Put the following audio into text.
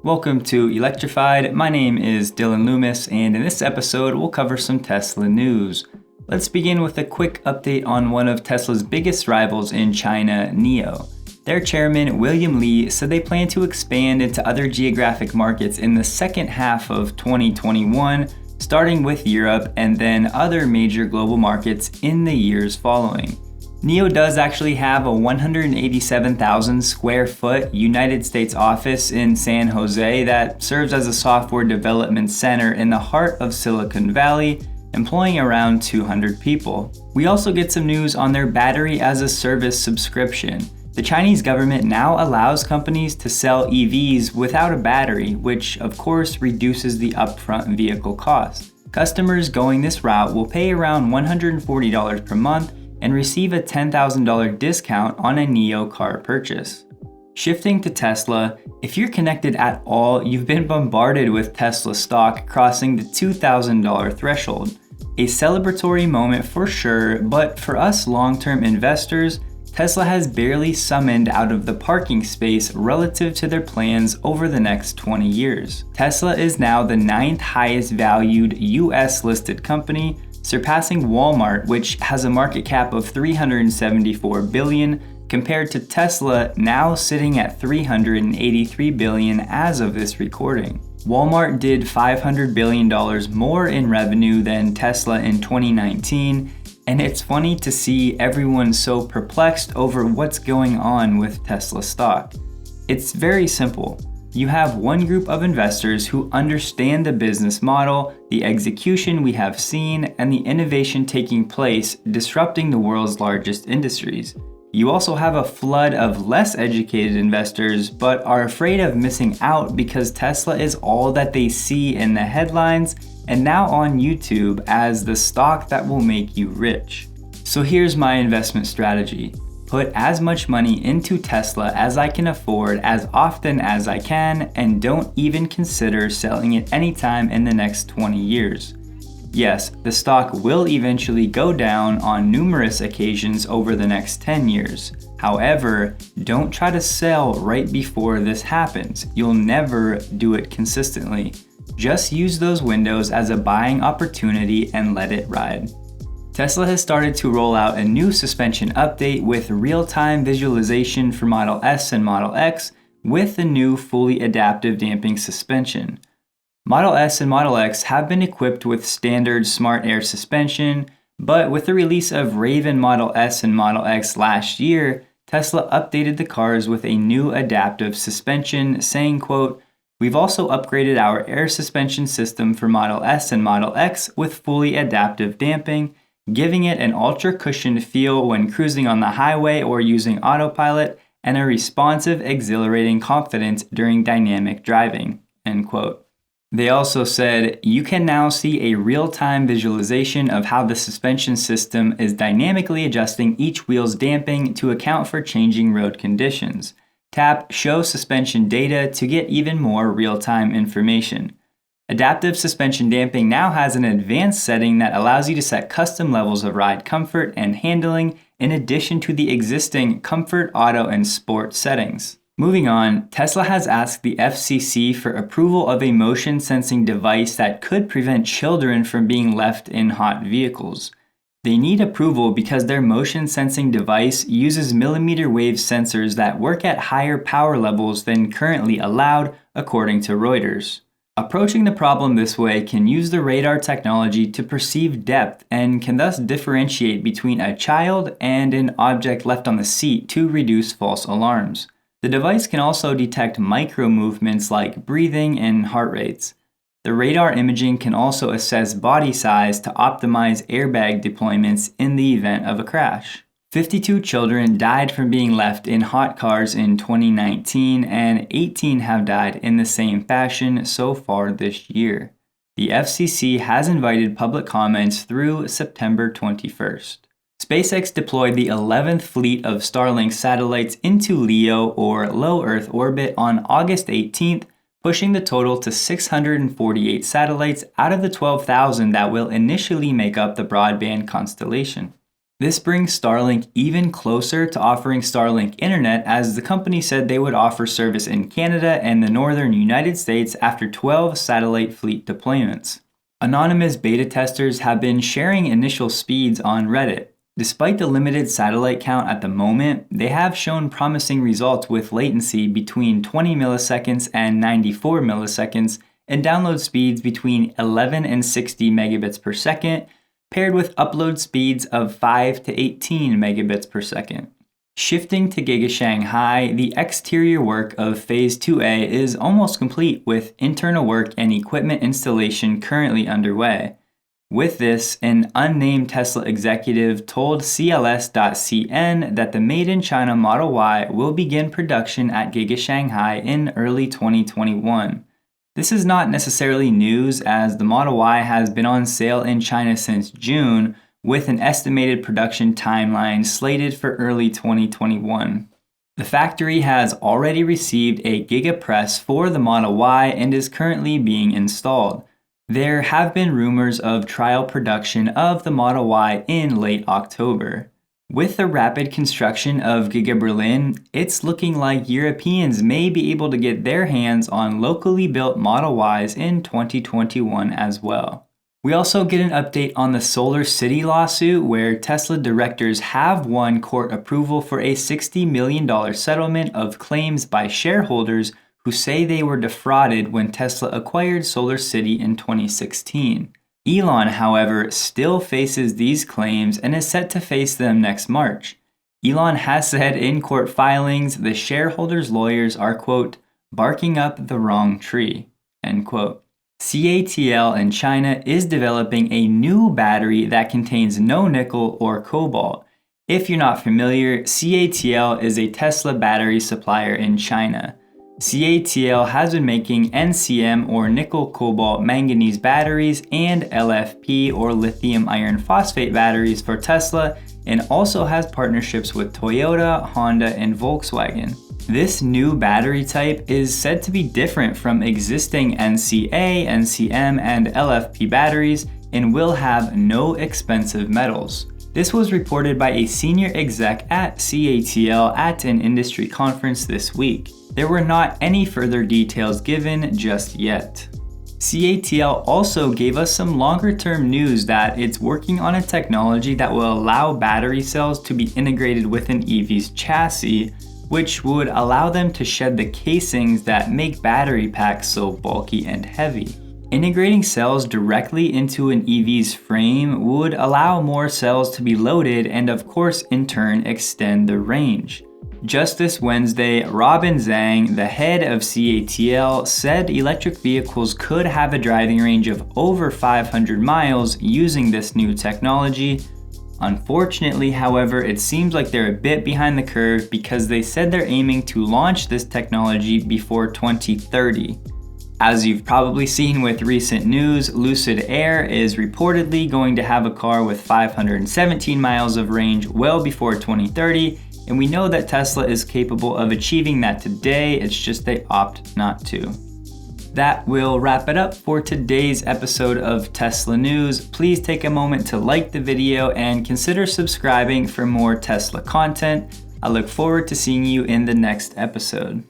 Welcome to Electrified. My name is Dylan Loomis, and in this episode, we'll cover some Tesla news. Let's begin with a quick update on one of Tesla's biggest rivals in China, NIO. Their chairman, William Li, said they plan to expand into other geographic markets in the second half of 2021, starting with Europe and then other major global markets in the years following. NIO does actually have a 187,000 square foot United States office in San Jose that serves as a software development center in the heart of Silicon Valley, employing around 200 people. We also get some news on their battery as a service subscription. The Chinese government now allows companies to sell EVs without a battery, which of course reduces the upfront vehicle cost. Customers going this route will pay around $140 per month and receive a $10,000 discount on a NIO car purchase. Shifting to Tesla, if you're connected at all, you've been bombarded with Tesla stock crossing the $2,000 threshold. A celebratory moment for sure, but for us long-term investors, Tesla has barely summoned out of the parking space relative to their plans over the next 20 years. Tesla is now the 9th highest valued US listed company, surpassing Walmart, which has a market cap of $374 billion, compared to Tesla now sitting at $383 billion as of this recording. Walmart did $500 billion more in revenue than Tesla in 2019, and it's funny to see everyone so perplexed over what's going on with Tesla stock. It's very simple. You have one group of investors who understand the business model, the execution we have seen, and the innovation taking place, disrupting the world's largest industries. You also have a flood of less educated investors, but are afraid of missing out because Tesla is all that they see in the headlines and now on YouTube as the stock that will make you rich. So here's my investment strategy. Put as much money into Tesla as I can afford as often as I can, and don't even consider selling it anytime in the next 20 years. Yes, the stock will eventually go down on numerous occasions over the next 10 years. However, don't try to sell right before this happens. You'll never do it consistently. Just use those windows as a buying opportunity and let it ride. Tesla has started to roll out a new suspension update with real-time visualization for Model S and Model X with the new fully adaptive damping suspension. Model S and Model X have been equipped with standard smart air suspension, but with the release of Raven Model S and Model X last year, Tesla updated the cars with a new adaptive suspension, saying, quote, "We've also upgraded our air suspension system for Model S and Model X with fully adaptive damping, giving it an ultra-cushioned feel when cruising on the highway or using autopilot, and a responsive, exhilarating confidence during dynamic driving," end quote. They also said, "You can now see a real-time visualization of how the suspension system is dynamically adjusting each wheel's damping to account for changing road conditions. Tap Show Suspension Data to get even more real-time information." Adaptive suspension damping now has an advanced setting that allows you to set custom levels of ride comfort and handling in addition to the existing comfort, auto, and sport settings. Moving on, Tesla has asked the FCC for approval of a motion sensing device that could prevent children from being left in hot vehicles. They need approval because their motion sensing device uses millimeter wave sensors that work at higher power levels than currently allowed, according to Reuters. Approaching the problem this way can use the radar technology to perceive depth and can thus differentiate between a child and an object left on the seat to reduce false alarms. The device can also detect micro movements like breathing and heart rates. The radar imaging can also assess body size to optimize airbag deployments in the event of a crash. 52 children died from being left in hot cars in 2019, and 18 have died in the same fashion so far this year. The FCC has invited public comments through September 21st. SpaceX deployed the 11th fleet of Starlink satellites into LEO or low Earth orbit on August 18th, pushing the total to 648 satellites out of the 12,000 that will initially make up the broadband constellation. This brings Starlink even closer to offering Starlink internet, as the company said they would offer service in Canada and the northern United States after 12 satellite fleet deployments. Anonymous beta testers have been sharing initial speeds on Reddit. Despite the limited satellite count at the moment, they have shown promising results with latency between 20 milliseconds and 94 milliseconds and download speeds between 11 and 60 megabits per second, paired with upload speeds of 5 to 18 megabits per second. Shifting to Giga Shanghai, the exterior work of Phase 2A is almost complete, with internal work and equipment installation currently underway. With this, an unnamed Tesla executive told CLS.cn that the made-in-China Model Y will begin production at Giga Shanghai in early 2021. This is not necessarily news, as the Model Y has been on sale in China since June, with an estimated production timeline slated for early 2021. The factory has already received a Giga Press for the Model Y and is currently being installed. There have been rumors of trial production of the Model Y in late October. With the rapid construction of Giga Berlin, it's looking like Europeans may be able to get their hands on locally built Model Ys in 2021 as well. We also get an update on the Solar City lawsuit, where Tesla directors have won court approval for a $60 million settlement of claims by shareholders who say they were defrauded when Tesla acquired Solar City in 2016. Elon, however, still faces these claims and is set to face them next March. Elon has said in court filings the shareholders' lawyers are, quote, barking up the wrong tree, end quote. CATL in China is developing a new battery that contains no nickel or cobalt. If you're not familiar, CATL is a Tesla battery supplier in China. CATL has been making NCM or nickel cobalt manganese batteries and LFP or lithium iron phosphate batteries for Tesla, and also has partnerships with Toyota, Honda, and Volkswagen. This new battery type is said to be different from existing NCA, NCM, and LFP batteries and will have no expensive metals. This was reported by a senior exec at CATL at an industry conference this week. There were not any further details given just yet. CATL also gave us some longer-term news that it's working on a technology that will allow battery cells to be integrated with an EV's chassis, which would allow them to shed the casings that make battery packs so bulky and heavy. Integrating cells directly into an EV's frame would allow more cells to be loaded and, of course, in turn extend the range. Just this Wednesday, Robin Zhang, the head of CATL, said electric vehicles could have a driving range of over 500 miles using this new technology. Unfortunately, however, it seems like they're a bit behind the curve, because they said they're aiming to launch this technology before 2030. As you've probably seen with recent news, Lucid Air is reportedly going to have a car with 517 miles of range well before 2030, and we know that Tesla is capable of achieving that today, it's just they opt not to. That will wrap it up for today's episode of Tesla News. Please take a moment to like the video and consider subscribing for more Tesla content. I look forward to seeing you in the next episode.